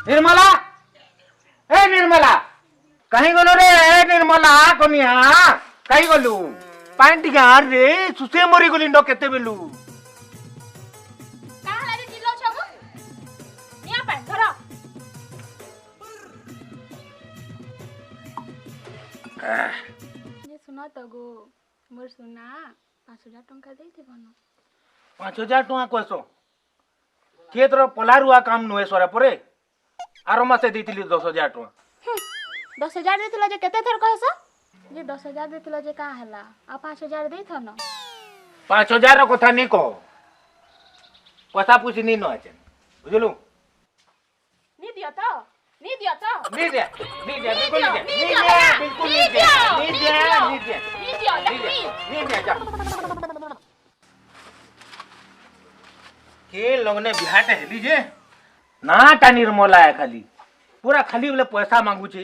निर्मला ए निर्मला कहीं गलो रे ए निर्मला कोनिया कहीं गलु पानी टिका रे सुसे मरी गली न केते बेलु का हला रे चिल्लो छगु निया पानी धरो जे सुना त गो मोर सुना 5000 टंका देते बनो 5000 टंका कहसो के तोर पलारुआ काम नुहे सरे परे आरो मासे देतिली 10000 टंका 10000 देतिला जे केते थर कहस जे 10000 देतिला जे का हला आ 5000 देथ न 5000 रो कथा नहीं कहो पैसा पूछ नहीं न आछे बुझलु नी दियो तो नी दियो तो नहीं दे बिल्कुल नहीं दे बिल्कुल नहीं दे नी दियो नहीं दे जा के लोग ने बिहाटे हेली जे ना टा निर्मला है खाली पूरा खाली बोले पैसा मांगू छे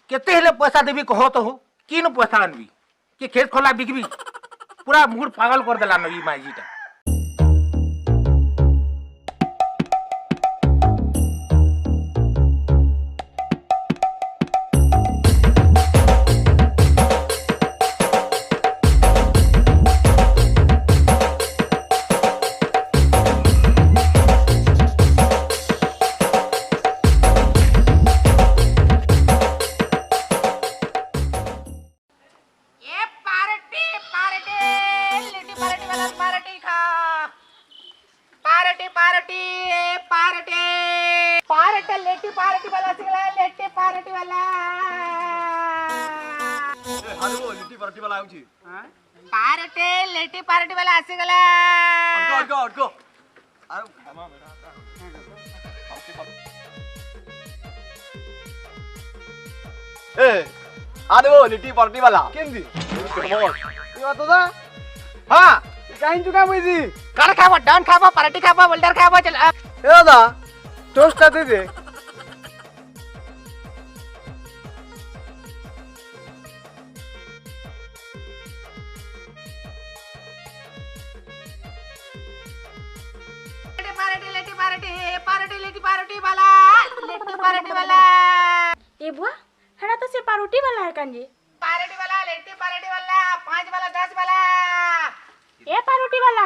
केते हेले पैसा देबी कहो तो हो किन पैसा आनबी के खेत खोला बिकबी पूरा मूड पागल कर देला नबी माईजीटा पार्टी लेटी पार्टी वाला आसी गला अटको ए आदे वो लिट्टी पार्टी वाला केंदी ये बात होता हां काइन चुका मुझी कर खाबो डन खाबो पार्टी खाबो बोल्डर खाबो चल ए दादा टोस्ट दे दे पार्टी वाला ए बुआ हड़ा तो से पारोटी वाला है कांजी पार्टी वाला लेटी पार्टी वाला 5 वाला 10 वाला ए पारोटी वाला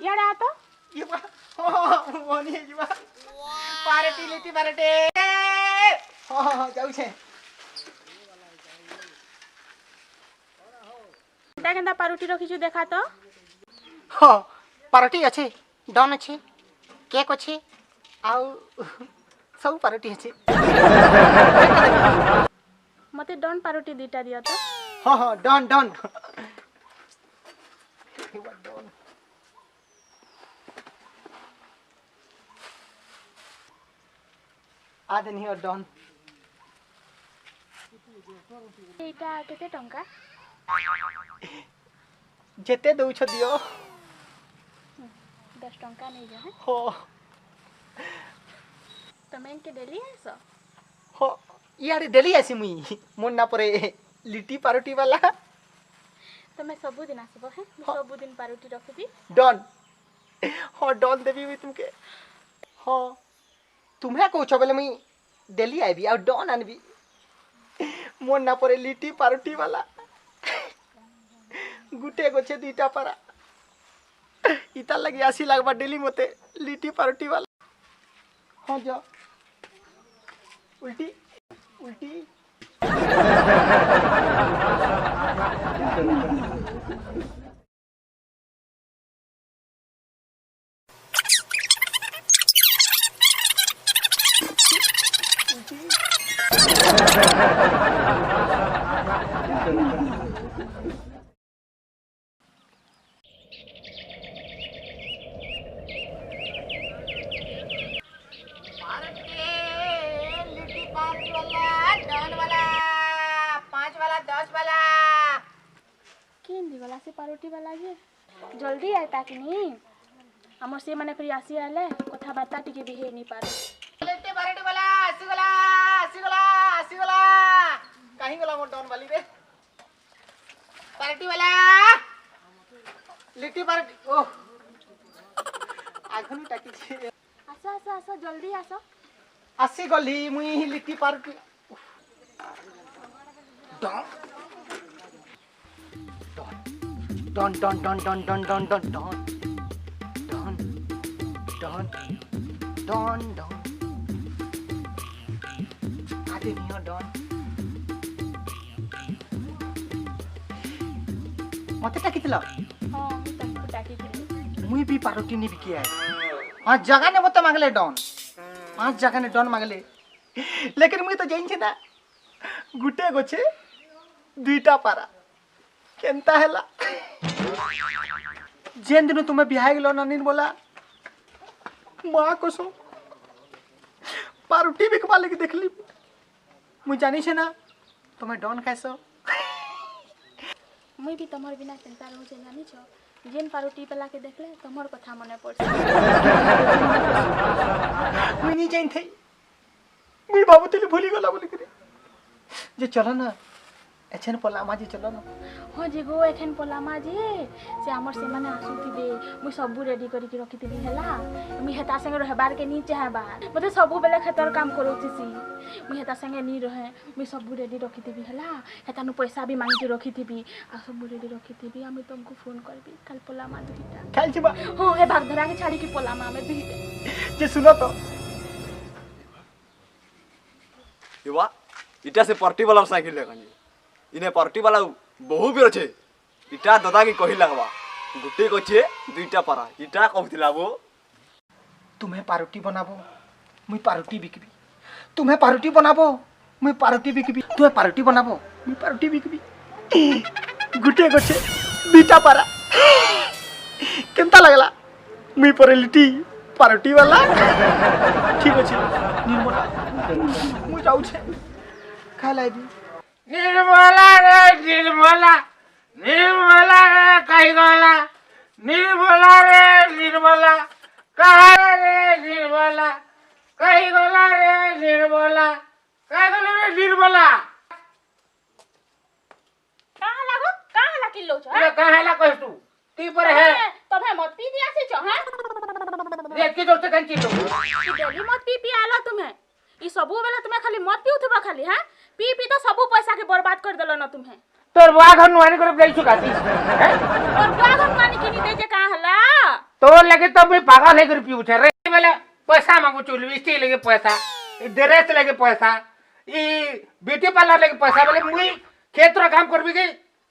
यार आ तो ये मोनी है जीवा पार्टी लेटी पार्टी हां जाऊ छे केंदा पारोटी रखी छु देखा तो हां पार्टी अच्छे डन अच्छे केक अच्छे आउ सब पार्टी अच्छे मते डन पारोटी दीटा दिया तो हां हां डन डन आदे नहीं डन एटा केते टंका जेते दउ छ दियो 10 टंका नहीं जा हो तमें के डेली आसो हो यार डेली आसी मुई मोन ना परे लिट्टी पारोटी वाला तमे सब दिन आसबो है सब दिन पारोटी रखबी डन हो डन देबी भी तुमके हो तुम्हे कहछ बेले मुई डेली आइबी आ डन आनबी मोन ना परे लिट्टी पारोटी वाला गुटे गोछे दुईटा पारा इता लगी आसी लागबा डेली मते लिट्टी पारोटी वाला हां जा उल्टी उल्टी से पारोटी वाला जे जल्दी आए ताकि नहीं हमर से माने फिर आसी आले कथा बार्ता टिके भी हे नहीं पारो लेते पारोटी वाला आसी गला काहे गला मोर डन वाली रे पारोटी वाला लिट्टी पारोटी ओ आखनु टाकी छे आसो आसो आसो जल्दी आसो आसी गली मुई लिट्टी पारुटी डन डन डन डन डन डन डन डन डन डन डन डन आदि नियो डन मते टाकितला हाँ मैं तुमको टाकी थी मुई भी पारुटी नहीं बिकी है 5 जगह ने मते मांगले डन 5 जगह ने डन मांगले लेकिन मुई तो जाइन छे ना गुटे गोछे दुईटा पारा केनता हैला जेन दिन तुम्हें बिहाय गेलो ननीन बोला माँ कसो पारुटी बिकवा लेके देखली मुई जानी छे ना तुम्हें डन कैसो मुई भी तमर बिना चिंता रहू छे जानी छो जेन पारुटी पला के देखले तमर कथा मने पड़छ मुई नहीं जाइन थई मुई बाबूतली भूली गला बोली करे जे चलो ना एछन पला माजी चलो ना हाँ जी गो एखन पलामा जे से हमर से माने आसुथिबे मुई सबु रेडी करी के रखिथिबी हैला मुई हेता संगे रहबार के नी चाहबा मते सबु बेले खेतर काम करोतिसी मुई हेता संगे नी रहे मुई सबु रेडी रखिथिबी हैला हेता नु पैसा भी मांगी के रखिथिबी आ सबु रेडी रखिथिबी हम तुमको फोन करबी कल पलामा दुईटा खाइल छिबा हां हे भाग धरा के छाड़ी के पलामा में भी जे सुनो तो युवा इटा से पार्टी वाला साइकिल लेकनी इने पार्टी वाला बहु भी अच्छे इटा दादा की कही लगवा गुटे कोचे दुईटा पारा इटा कहतिला वो तुम्हें पारुटी बनाबो मुई पारुटी बिकबी तुम्हें पारुटी बनाबो मुई पारुटी बिकबी तुम्हें पारुटी बनाबो मुई पारुटी बिकबी गुटे गोछे दुईटा पारा केनता लागला मुई परेलिटी पारुटी वाला ठीक अछि निर्मला मुई जाऊ छे खा लाइबी निर्मला रे निर्मला निर्मला रे कहीं गला निर्मला रे निर्मला कहाँ रे निर्मला कहीं गला रे निर्मला कहाँ गला रे निर्मला कहाँ ला किलो छ ये कहाँ ला कह तू ती पर है तबे मत पी दिया से छ हैं रे की जोर से कंची लो डेली मत पी आलो तुम्हें ई सबु बेला तुम्हें खाली मत पीउथबा खाली हैं पी तो सबु पैसा के बर्बाद कर देलो न तुम्हें तोर बुआ घर नुआनी कर जाई छुकाती हैं और बुआ घर मानी किनी दे जे कहाँ हला तो लगे तो मैं पागल है कर पीऊ छे रे बेले पैसा मांगू चुल बिस्ती लगे पैसा ई ड्रेस लगे पैसा ई ब्यूटी पार्लर लगे पैसा बोले मुई खेत रो काम करबी के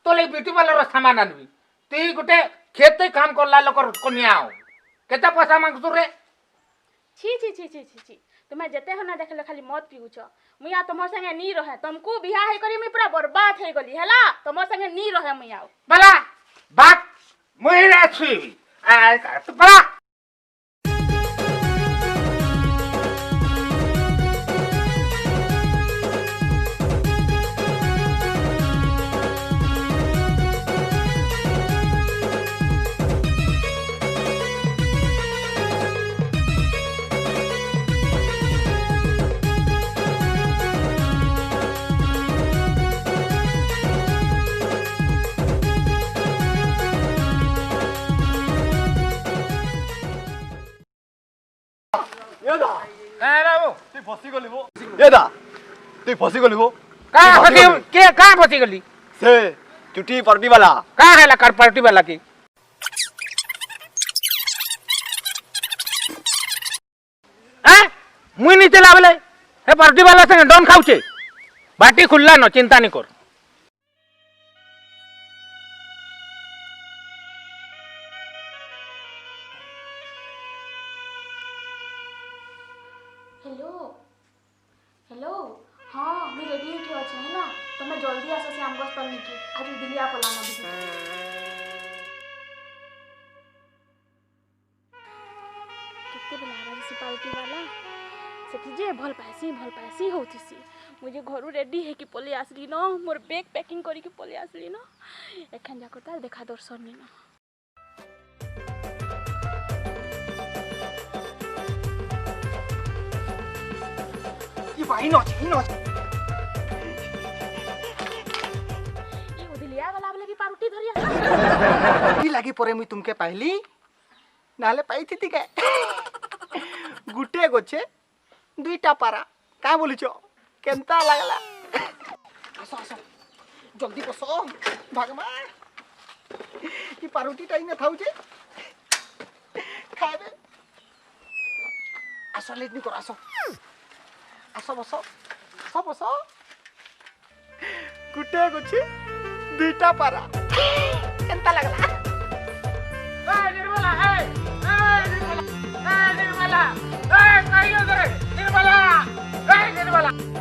तो ले ब्यूटी पार्लर रो सामान आनबी ती गुटे खेत काम करला लोकर कोनिया हो केते पैसा मांगतु रे छी छी छी छी छी छी तुम्हें जते हो ना देखले खाली मत पीऊ छ मुया तमर संगे नी रहे तुमको बियाह है करी मैं पूरा बर्बाद है गली हला तमर संगे नी रहे मुया बला बात मुई रे छुई आ तो बला फसी गली वो ये दा तू फसी गली वो कहां फसी के कहां फसी गली से चुटी पार्टी वाला कहां है ला कर पार्टी वाला की हैं मुई नी चलावले हे पार्टी वाला संगे डॉन खाउचे बाटी खुल्ला न चिंता नहीं कर हेलो हेलो हाँ मैं रेडी है क्यों अच्छे है ना तो मैं जल्दी आसो से हमको स्टॉल निके आज दिलिया पलाना भी कितने बेला आवा से पार्टी वाला सेठी जे भल पासी होतिसी मुझे घरु रेडी है कि पले आसली न मोर बैग पैकिंग करी के पले आसली न एखन जाको तार देखा दर्शन नि न ये भाई नच ई उदिलिया वाला बोले कि पार्टी धरिया की लागी परे मुई तुमके पाइली नाले पाई थी के गुटे गछे दुईटा पारा का बोलिछ केनता लागला आसो आसो जल्दी बसो भगमा कि पारुटी टाई न थाउ जे खाबे आसो लेट नि कर आसो आसो बसो आसो बसो गुटे गछे दुईटा पारा केनता लागला निर्मला निर्मला निर्मला निर्मला निर्मला निर्मला